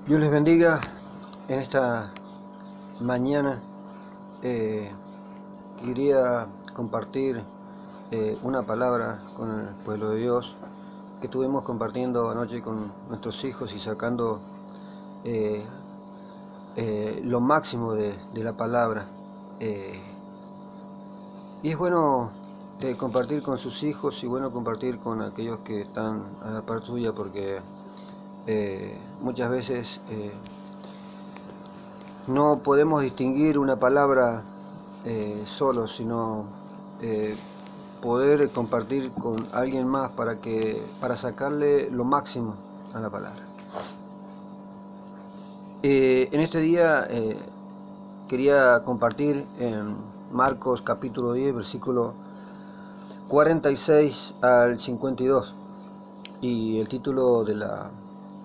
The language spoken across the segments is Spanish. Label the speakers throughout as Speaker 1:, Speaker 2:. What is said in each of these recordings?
Speaker 1: Dios les bendiga en esta mañana. Quería compartir una palabra con el pueblo de Dios que estuvimos compartiendo anoche con nuestros hijos y sacando lo máximo de la palabra. Y es bueno compartir con sus hijos y bueno compartir con aquellos que están a la par suya, porque muchas veces no podemos distinguir una palabra solo, sino poder compartir con alguien más para sacarle lo máximo a la palabra. En este día quería compartir en Marcos capítulo 10, versículo 46 al 52, y el título de la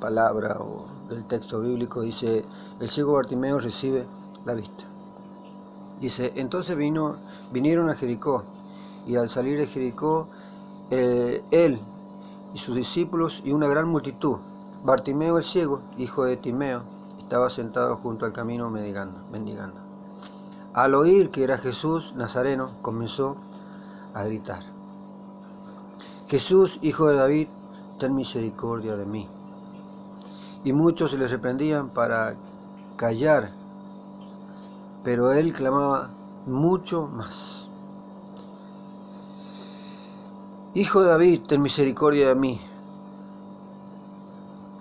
Speaker 1: palabra o del texto bíblico dice: el ciego Bartimeo recibe la vista. Dice: entonces vinieron a Jericó, y al salir de Jericó, él y sus discípulos y una gran multitud. Bartimeo el ciego, hijo de Timeo, estaba sentado junto al camino mendigando. Al oír que era Jesús Nazareno, comenzó a gritar: Jesús, hijo de David, ten misericordia de mí. Y muchos le reprendían para callar, pero él clamaba mucho más: Hijo de David, ten misericordia de mí.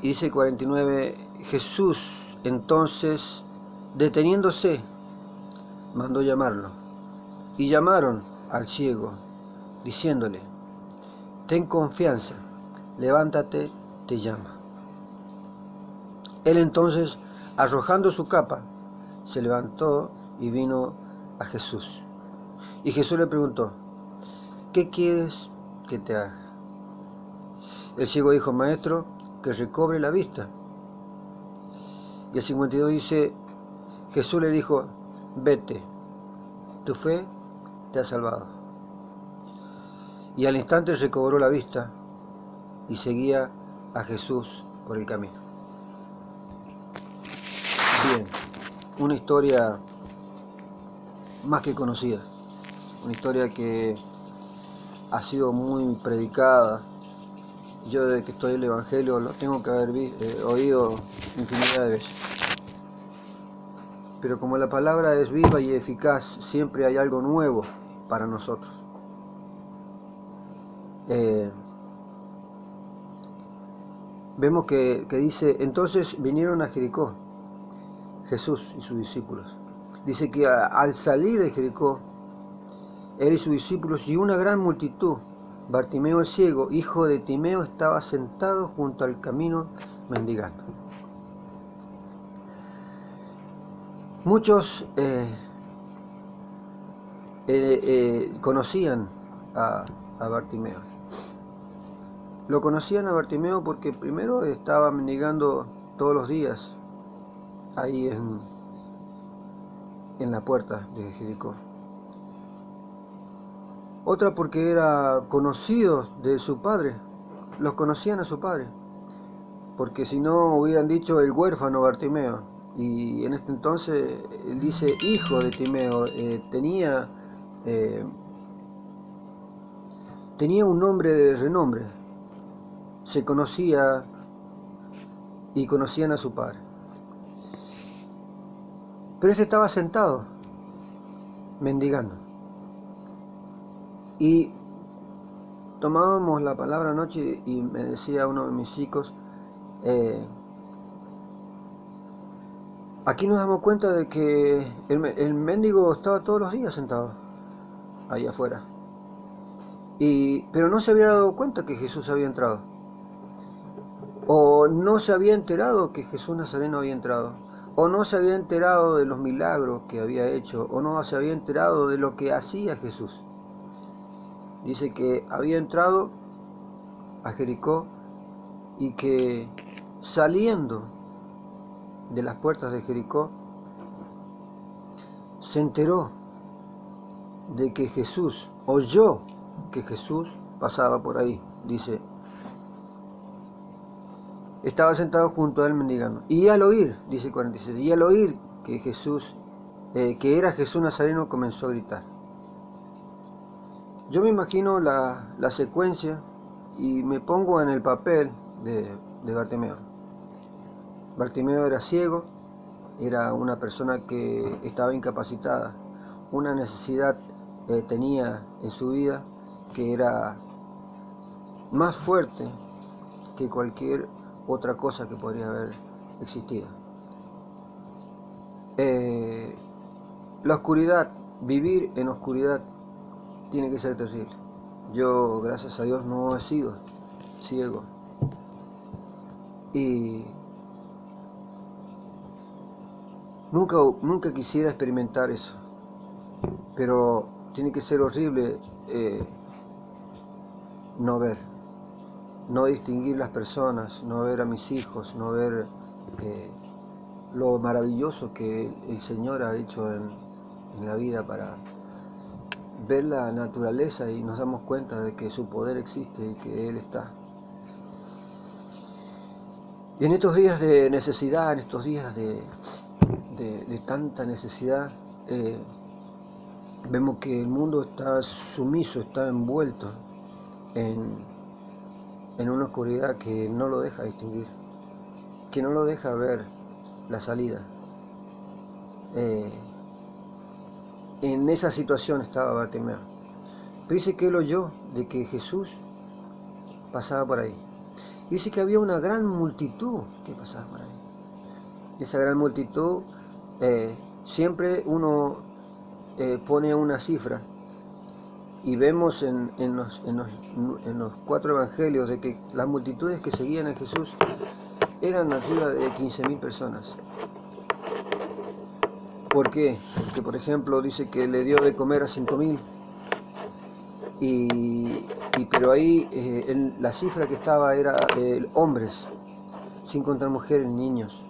Speaker 1: Y dice 49, Jesús entonces, deteniéndose, mandó llamarlo. Y llamaron al ciego, diciéndole: ten confianza, levántate, te llama. Él entonces, arrojando su capa, se levantó y vino a Jesús. Y Jesús le preguntó: ¿qué quieres que te haga? El ciego dijo: maestro, que recobre la vista. Y el 52 dice: Jesús le dijo: vete, tu fe te ha salvado. Y al instante recobró la vista y seguía a Jesús por el camino. Bien, una historia más que conocida, una historia que ha sido muy predicada. Yo, desde que estoy en el Evangelio, lo tengo que haber oído infinidad de veces. Pero como la palabra es viva y eficaz, siempre hay algo nuevo para nosotros. Vemos que dice: entonces vinieron a Jericó, Jesús y sus discípulos. Dice que al salir de Jericó, él y sus discípulos y una gran multitud, Bartimeo el ciego, hijo de Timeo, estaba sentado junto al camino mendigando. Muchos conocían a Bartimeo. Lo conocían a Bartimeo porque primero estaba mendigando todos los días ahí en la puerta de Jericó. Otra porque era conocido de su padre. Los conocían a su padre, porque si no hubieran dicho el huérfano Bartimeo. Y en este entonces él dice hijo de Timeo. Tenía un nombre de renombre. Se conocía y conocían a su padre. Pero este estaba sentado, mendigando. Y tomábamos la palabra anoche y me decía uno de mis chicos: aquí nos damos cuenta de que el mendigo estaba todos los días sentado ahí afuera. Pero no se había dado cuenta que Jesús había entrado. O no se había enterado que Jesús Nazareno había entrado. O no se había enterado de los milagros que había hecho. O no se había enterado de lo que hacía Jesús. Dice que había entrado a Jericó y que saliendo de las puertas de Jericó se enteró de que Jesús, oyó que Jesús pasaba por ahí. Dice: estaba sentado junto a él mendigando. Y al oír, dice el 46, y al oír que Jesús, que era Jesús Nazareno, comenzó a gritar. Yo me imagino la secuencia y me pongo en el papel de Bartimeo. Bartimeo era ciego, era una persona que estaba incapacitada, una necesidad tenía en su vida que era más fuerte que cualquier otra cosa que podría haber existido. La oscuridad, vivir en oscuridad tiene que ser terrible. Yo, gracias a Dios, no he sido ciego y nunca quisiera experimentar eso, pero tiene que ser horrible no ver, no distinguir las personas, no ver a mis hijos, no ver lo maravilloso que el Señor ha hecho en la vida para ver la naturaleza, y nos damos cuenta de que su poder existe y que Él está. Y en estos días de necesidad, en estos días de tanta necesidad, vemos que el mundo está sumiso, está envuelto en una oscuridad que no lo deja distinguir, que no lo deja ver la salida. En esa situación estaba Bartimeo. Pero dice que él oyó de que Jesús pasaba por ahí. Y dice que había una gran multitud que pasaba por ahí. Esa gran multitud, siempre uno pone una cifra. Y vemos en los 4 evangelios de que las multitudes que seguían a Jesús eran arriba de 15.000 personas. ¿Por qué? Porque, por ejemplo, dice que le dio de comer a 5.000. Pero ahí la cifra que estaba era hombres, sin contar mujeres ni niños.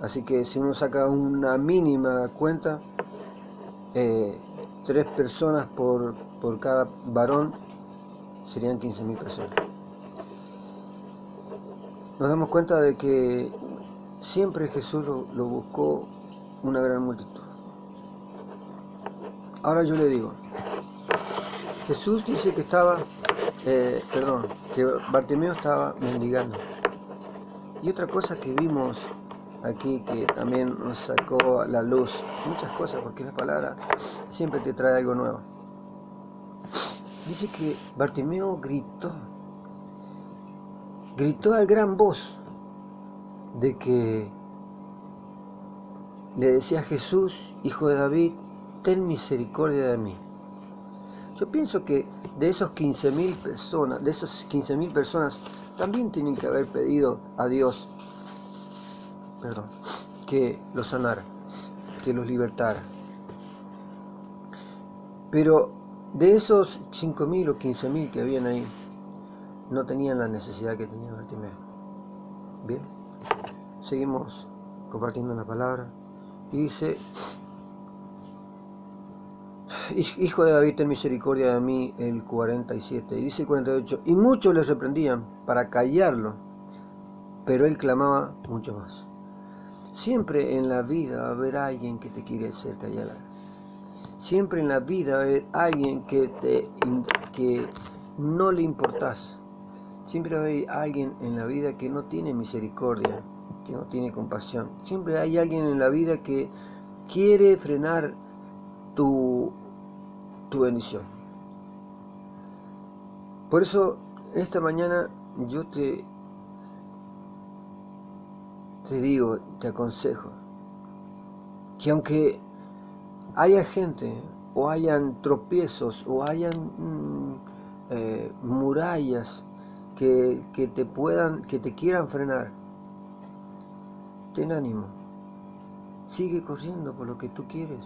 Speaker 1: Así que si uno saca una mínima cuenta, 3 personas por cada varón serían 15.000 personas. Nos damos cuenta de que siempre Jesús lo buscó una gran multitud. Ahora yo le digo, Jesús dice que que Bartimeo estaba mendigando. Y otra cosa que vimos aquí que también nos sacó a la luz, muchas cosas, porque la palabra siempre te trae algo nuevo. Dice que Bartimeo gritó a gran voz de que le decía a Jesús, Hijo de David, ten misericordia de mí. Yo pienso que de esas 15.000 personas, también tienen que haber pedido a Dios, que los sanara, que los libertara. Pero de esos 5.000 o 15.000 que habían ahí, no tenían la necesidad que tenía Bartimeo. Bien, seguimos compartiendo la palabra. Y dice, Hijo de David, ten misericordia de mí, el 47. Y dice el 48, y muchos le reprendían para callarlo, pero él clamaba mucho más. Siempre en la vida va a haber alguien que te quiere hacer callar. Siempre en la vida va a haber alguien que no le importás. Siempre va a haber alguien en la vida que no tiene misericordia, que no tiene compasión. Siempre hay alguien en la vida que quiere frenar tu bendición. Por eso, esta mañana yo te digo, te aconsejo, que aunque haya gente, o hayan tropiezos, o hayan murallas que te quieran frenar, ten ánimo, sigue corriendo por lo que tú quieres.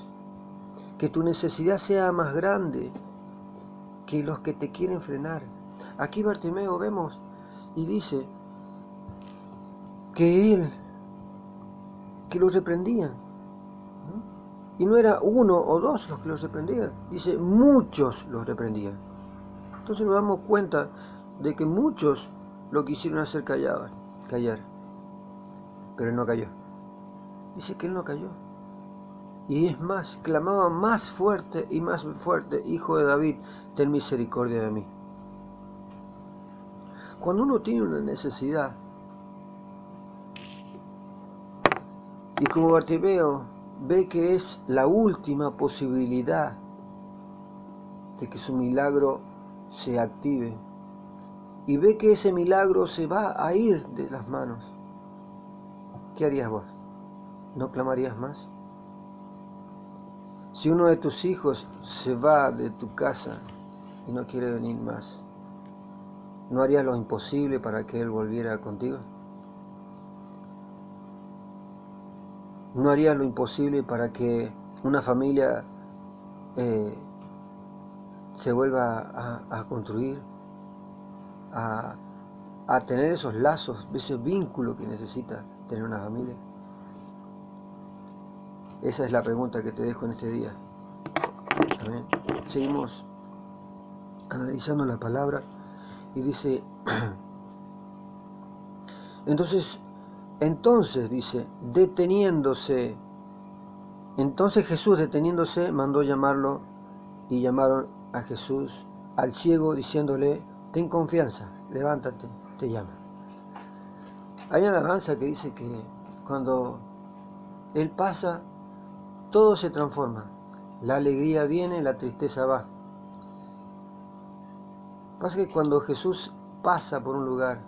Speaker 1: Que tu necesidad sea más grande que los que te quieren frenar. Aquí Bartimeo vemos y dice que los reprendían. Y no era 1 o 2 los que los reprendían, dice muchos los reprendían. Entonces nos damos cuenta de que muchos lo quisieron hacer callar. callar, pero él no cayó. Dice que él no cayó. Y es más, clamaba más fuerte y más fuerte: Hijo de David, ten misericordia de mí. Cuando uno tiene una necesidad, y como Bartimeo ve que es la última posibilidad de que su milagro se active, y ve que ese milagro se va a ir de las manos, ¿qué harías vos? ¿No clamarías más? Si uno de tus hijos se va de tu casa y no quiere venir más, ¿no harías lo imposible para que él volviera contigo? ¿No harías lo imposible para que una familia se vuelva a construir, a tener esos lazos, ese vínculo que necesita tener una familia? Esa es la pregunta que te dejo en este día. Amén. Seguimos analizando la palabra y dice, entonces dice, deteniéndose, entonces Jesús deteniéndose mandó llamarlo, y llamaron a Jesús, al ciego, diciéndole: ten confianza, levántate, te llama. Hay una alabanza que dice que cuando Él pasa, todo se transforma. La alegría viene, la tristeza va. Pasa que cuando Jesús pasa por un lugar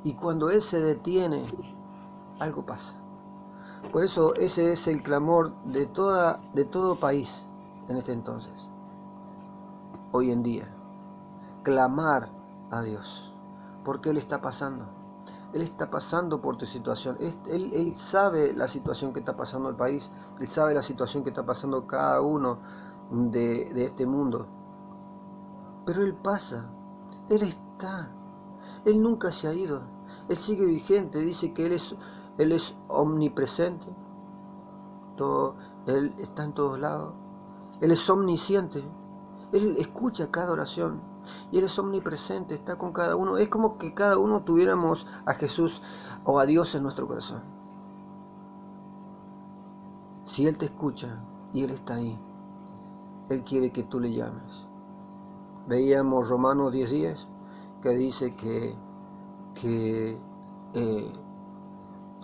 Speaker 1: y cuando Él se detiene, algo pasa. Por eso ese es el clamor de todo país en este entonces, hoy en día. Clamar a Dios, porque Él está pasando. Él está pasando por tu situación. Él sabe la situación que está pasando el país. Él sabe la situación que está pasando cada uno de este mundo. Pero Él pasa. Él está. Él nunca se ha ido. Él sigue vigente. Dice que Él es omnipresente. Él está en todos lados. Él es omnisciente. Él escucha cada oración. Y Él es omnipresente, está con cada uno. Es como que cada uno tuviéramos a Jesús o a Dios en nuestro corazón. Si Él te escucha y Él está ahí, Él quiere que tú le llames. Veíamos Romanos 10:10, que dice que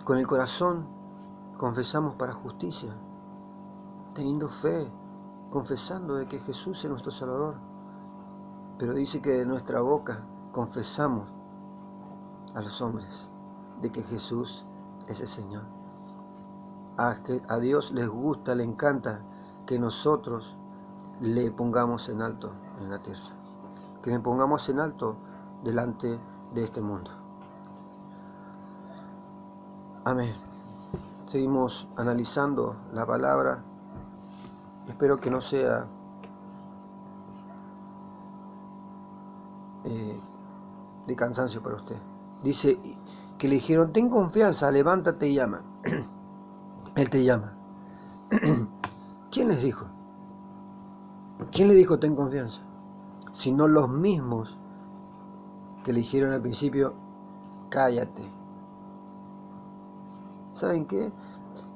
Speaker 1: con el corazón confesamos para justicia, teniendo fe, confesando de que Jesús es nuestro Salvador. Pero dice que de nuestra boca confesamos a los hombres de que Jesús es el Señor. A Dios les gusta, le encanta que nosotros le pongamos en alto en la tierra, que le pongamos en alto delante de este mundo. Amén. Seguimos analizando la palabra. Espero que no sea de cansancio para usted. Dice que le dijeron: ten confianza, levántate y llama. Él te llama. ¿Quién les dijo? ¿Quién le dijo ten confianza? Sino los mismos que le dijeron al principio: cállate. ¿Saben qué?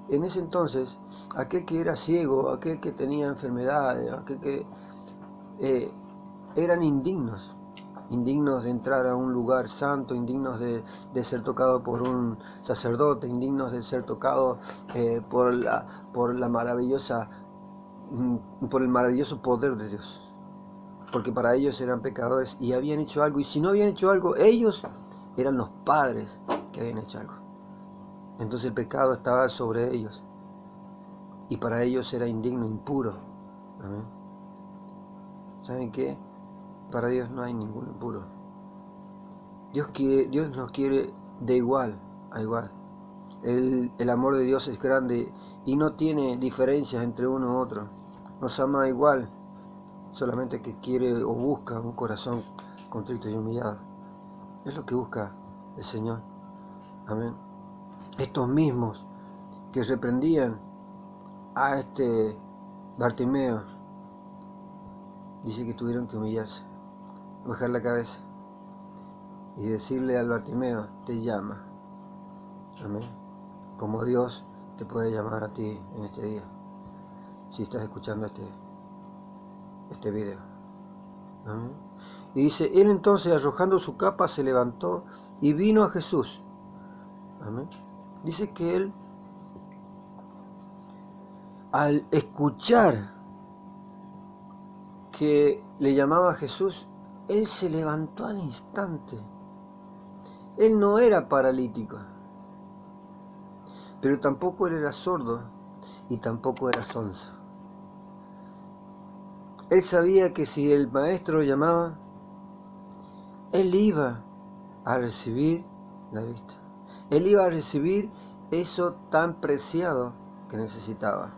Speaker 1: En ese entonces, aquel que era ciego, aquel que tenía enfermedades, aquel que eran indignos de entrar a un lugar santo, indignos de ser tocado por un sacerdote, indignos de ser tocado por el maravilloso poder de Dios, porque para ellos eran pecadores y habían hecho algo, y si no habían hecho algo, ellos eran los padres que habían hecho algo. Entonces el pecado estaba sobre ellos y para ellos era indigno, impuro. ¿Amén? ¿Saben qué? Para Dios no hay ningún impuro. Dios nos quiere de igual a igual. El amor de Dios es grande y no tiene diferencias entre uno u otro. Nos ama igual, solamente que quiere o busca un corazón contrito y humillado. Es lo que busca el Señor. Amén. Estos mismos que reprendían a este Bartimeo, dice que tuvieron que humillarse, bajar la cabeza y decirle al Bartimeo: te llama. Amén. Como Dios te puede llamar a ti en este día, si estás escuchando este video. Amén. Y dice, él entonces arrojando su capa se levantó y vino a Jesús. Amén. Dice que él, al escuchar que le llamaba a Jesús, él se levantó al instante. Él no era paralítico, pero tampoco era sordo y tampoco era sonso. Él sabía que si el maestro lo llamaba, él iba a recibir la vista. Él iba a recibir eso tan preciado que necesitaba.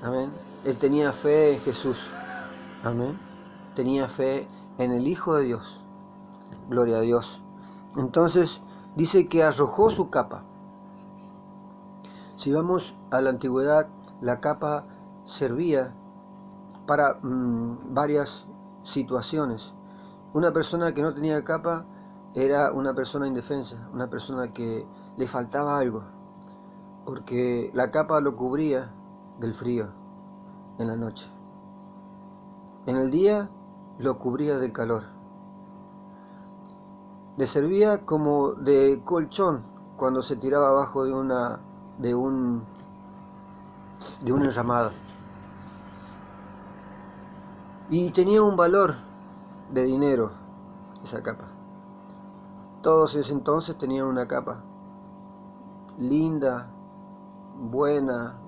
Speaker 1: Amén. Él tenía fe en Jesús. Amén. Tenía fe en el Hijo de Dios. Gloria a Dios. Entonces dice que arrojó su capa. Si vamos a la antigüedad, la capa servía para varias situaciones. Una persona que no tenía capa era una persona indefensa, una persona que le faltaba algo, porque la capa lo cubría del frío en la noche. En el día lo cubría del calor. Le servía como de colchón cuando se tiraba abajo de un enramado. Y tenía un valor de dinero esa capa. Todos en ese entonces tenían una capa linda, buena,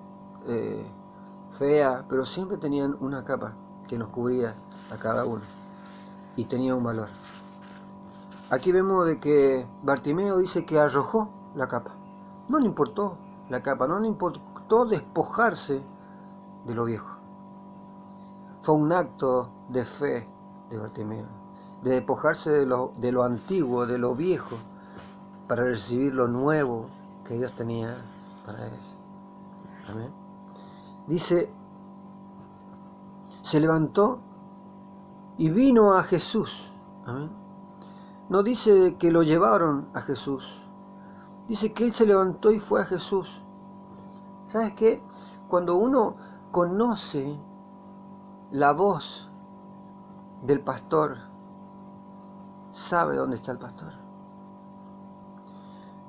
Speaker 1: fea, pero siempre tenían una capa que nos cubría a cada uno y tenía un valor. Aquí vemos de que Bartimeo dice que arrojó la capa. No le importó la capa, no le importó despojarse de lo viejo. Fue un acto de fe de Bartimeo, de despojarse de lo antiguo, de lo viejo, para recibir lo nuevo que Dios tenía para él. Amén. Dice, se levantó y vino a Jesús. Amén. No dice que lo llevaron a Jesús. Dice que él se levantó y fue a Jesús. ¿Sabes qué? Cuando uno conoce la voz del pastor, sabe dónde está el pastor.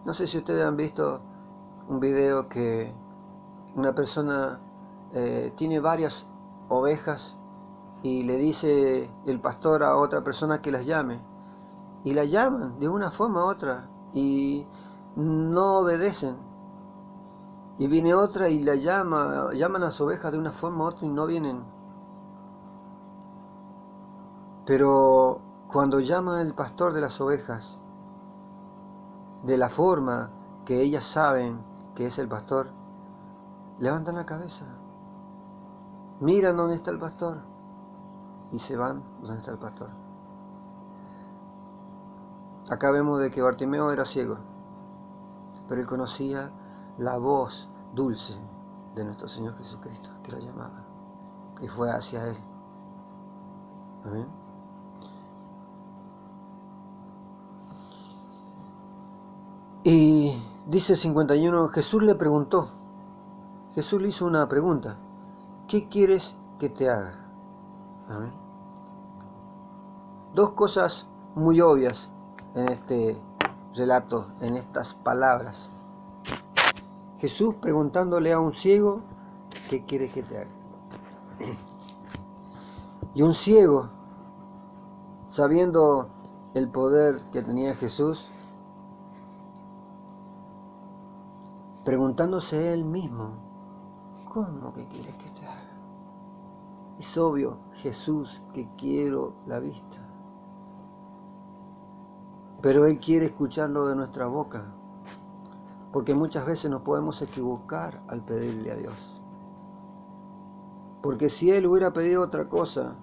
Speaker 1: No sé si ustedes han visto un video que una persona tiene varias ovejas y le dice el pastor a otra persona que las llame. Y la llaman de una forma u otra y no obedecen. Y viene otra y la llaman a las ovejas de una forma u otra y no vienen. Pero cuando llama el pastor de las ovejas, de la forma que ellas saben que es el pastor, levantan la cabeza, miran dónde está el pastor y se van donde está el pastor. Acá vemos de que Bartimeo era ciego, pero él conocía la voz dulce de nuestro Señor Jesucristo, que lo llamaba, y fue hacia él. Amén. Y dice 51, Jesús le preguntó, Jesús le hizo una pregunta, ¿qué quieres que te haga? Amén. Dos cosas muy obvias en este relato, en estas palabras. Jesús preguntándole a un ciego, ¿qué quieres que te haga? Y un ciego, sabiendo el poder que tenía Jesús, preguntándose él mismo, ¿cómo que quieres que te haga? Es obvio, Jesús, que quiero la vista. Pero Él quiere escucharlo de nuestra boca, porque muchas veces nos podemos equivocar al pedirle a Dios. Porque si Él hubiera pedido otra cosa,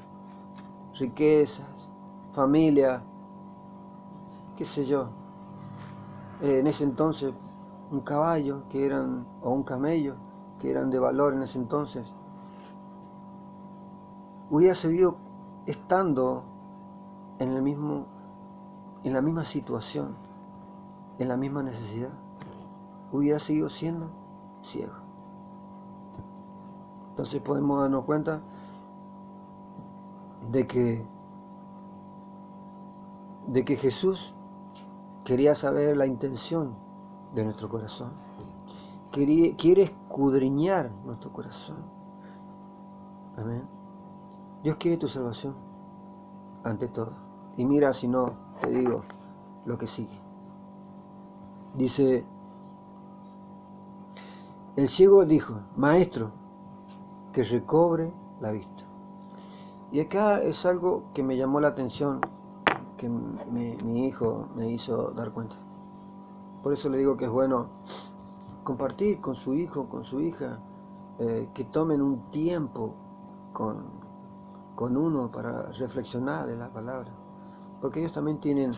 Speaker 1: riquezas, familia, qué sé yo, en ese entonces un caballo o un camello que eran de valor en ese entonces, hubiera seguido estando en la misma situación, en la misma necesidad. hubiera seguido siendo ciego. Entonces podemos darnos cuenta de que Jesús quería saber la intención de nuestro corazón. Quiere escudriñar nuestro corazón. Amén. Dios quiere tu salvación ante todo. Y mira, si no, te digo lo que sigue. Dice, el ciego dijo, Maestro, que recobre la vista. Y acá es algo que me llamó la atención, que mi hijo me hizo dar cuenta. Por eso le digo que es bueno compartir con su hijo, con su hija, que tomen un tiempo con uno para reflexionar de la palabra. Porque ellos también tienen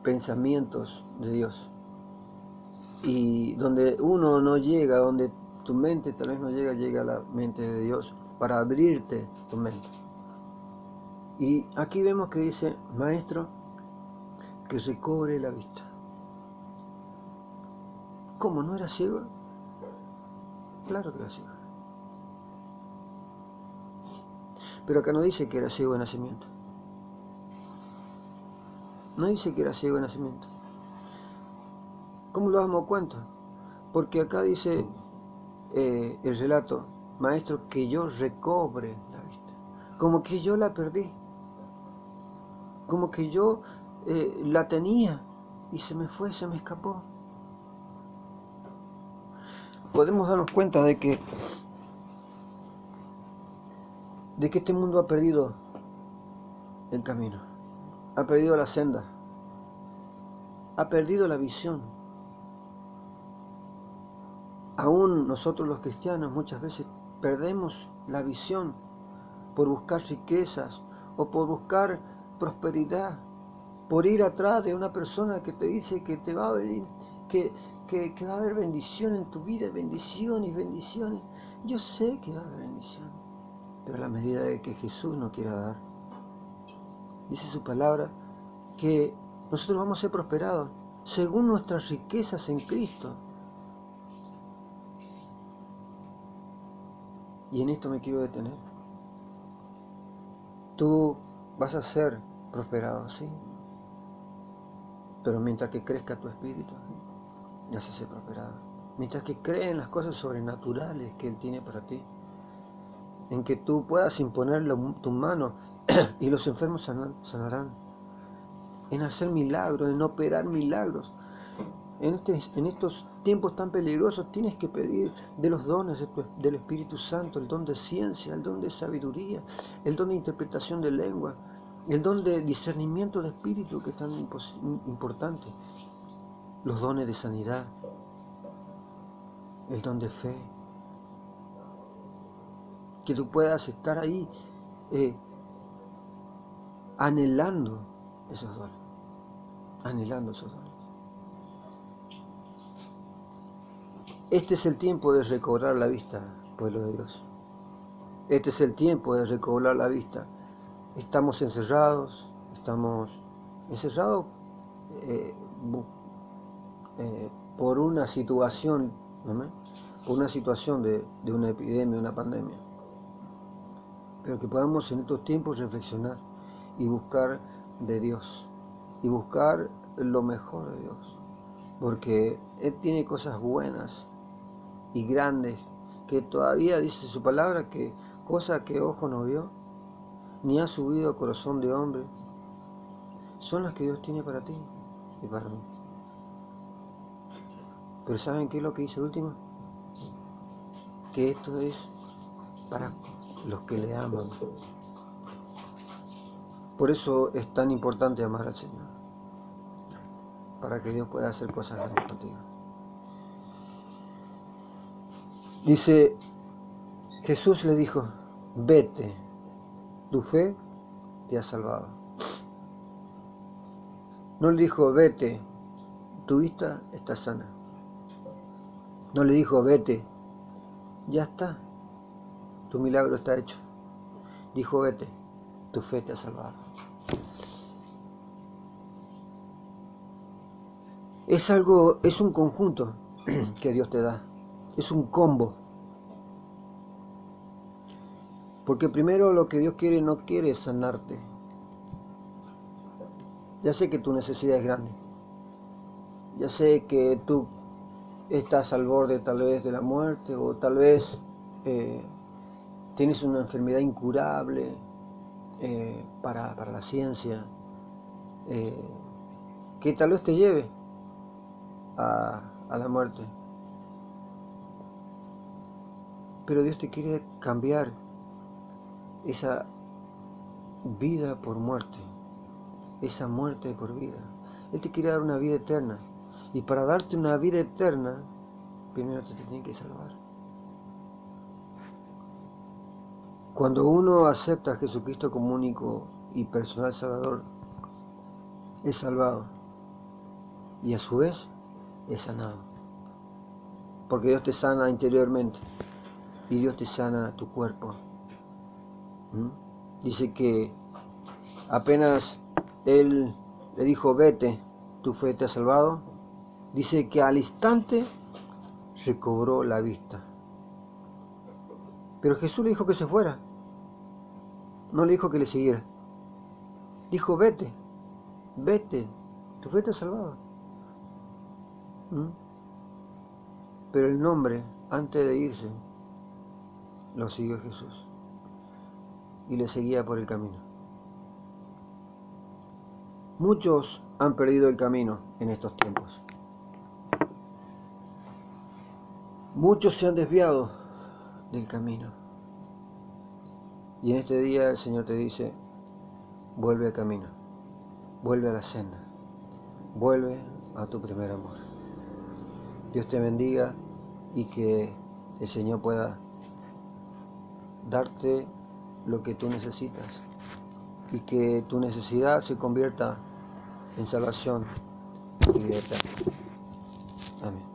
Speaker 1: pensamientos de Dios. Y donde uno no llega, donde tu mente tal vez no llega, llega a la mente de Dios para abrirte tu mente. Y aquí vemos que dice, Maestro, que recobre la vista. ¿Cómo? ¿No era ciego? Claro que era ciego. Pero acá no dice que era ciego de nacimiento. No dice que era ciego de nacimiento. ¿Cómo lo damos cuenta? Porque acá dice el relato, Maestro, que yo recobre la vista. Como que yo la perdí. Como que yo la tenía y se me fue, se me escapó. Podemos darnos cuenta de que este mundo ha perdido el camino, ha perdido la senda, ha perdido la visión. Aún nosotros los cristianos muchas veces perdemos la visión por buscar riquezas o por buscar prosperidad, por ir atrás de una persona que te dice que te va a venir, que va a haber bendición en tu vida, bendiciones, bendiciones. Yo sé que va a haber bendición, pero a la medida de que Jesús nos quiera dar. Dice su palabra que nosotros vamos a ser prosperados según nuestras riquezas en Cristo. Y en esto me quiero detener. Tú vas a ser prosperado, sí, pero mientras que crezca tu espíritu, vas a ser prosperado. Mientras que crees en las cosas sobrenaturales que Él tiene para ti, en que tú puedas imponer tu mano y los enfermos sanarán, en hacer milagros, en operar milagros. En estos tiempos tan peligrosos tienes que pedir de los dones del Espíritu Santo, el don de ciencia, el don de sabiduría, el don de interpretación de lengua, el don de discernimiento de espíritu, que es tan importante, los dones de sanidad, el don de fe, que tú puedas estar ahí anhelando esos dones, anhelando esos dones. Este es el tiempo de recobrar la vista, pueblo de Dios. Este es el tiempo de recobrar la vista. Estamos encerrados por una situación, ¿no? Por una situación de una epidemia, una pandemia. Pero que podamos en estos tiempos reflexionar y buscar de Dios, y buscar lo mejor de Dios, porque Él tiene cosas buenas y grandes, que todavía dice su palabra, que cosa que ojo no vio, ni ha subido a corazón de hombre, son las que Dios tiene para ti y para mí. Pero ¿saben qué es lo que dice el último? Que esto es para los que le aman. Por eso es tan importante amar al Señor, para que Dios pueda hacer cosas grandes contigo. Dice, Jesús le dijo, vete, tu fe te ha salvado. No le dijo, vete, tu vista está sana. No le dijo, vete, ya está, tu milagro está hecho. Dijo, vete, tu fe te ha salvado. es un conjunto que Dios te da, es un combo. Porque primero lo que Dios quiere, no quiere es sanarte. Ya sé que tu necesidad es grande, ya sé que tú estás al borde tal vez de la muerte, o tal vez tienes una enfermedad incurable para la ciencia, que tal vez te lleve a la muerte. Pero Dios te quiere cambiar esa vida por muerte, esa muerte por vida. Él te quiere dar una vida eterna. Y para darte una vida eterna, primero te tiene que salvar. Cuando uno acepta a Jesucristo como único y personal Salvador, es salvado. Y a su vez, es sanado. Porque Dios te sana interiormente. Y Dios te sana tu cuerpo. Dice que apenas Él le dijo, vete, tu fe te ha salvado. Dice que al instante recobró la vista. Pero Jesús le dijo que se fuera. No le dijo que le siguiera. Dijo, vete, vete, tu fe te ha salvado. Pero el hombre, antes de irse, lo siguió Jesús. Y le seguía por el camino. Muchos han perdido el camino en estos tiempos. Muchos se han desviado del camino. Y en este día el Señor te dice, vuelve al camino, vuelve a la senda, vuelve a tu primer amor. Dios te bendiga y que el Señor pueda darte lo que tú necesitas y que tu necesidad se convierta en salvación y vida eterna. Amén.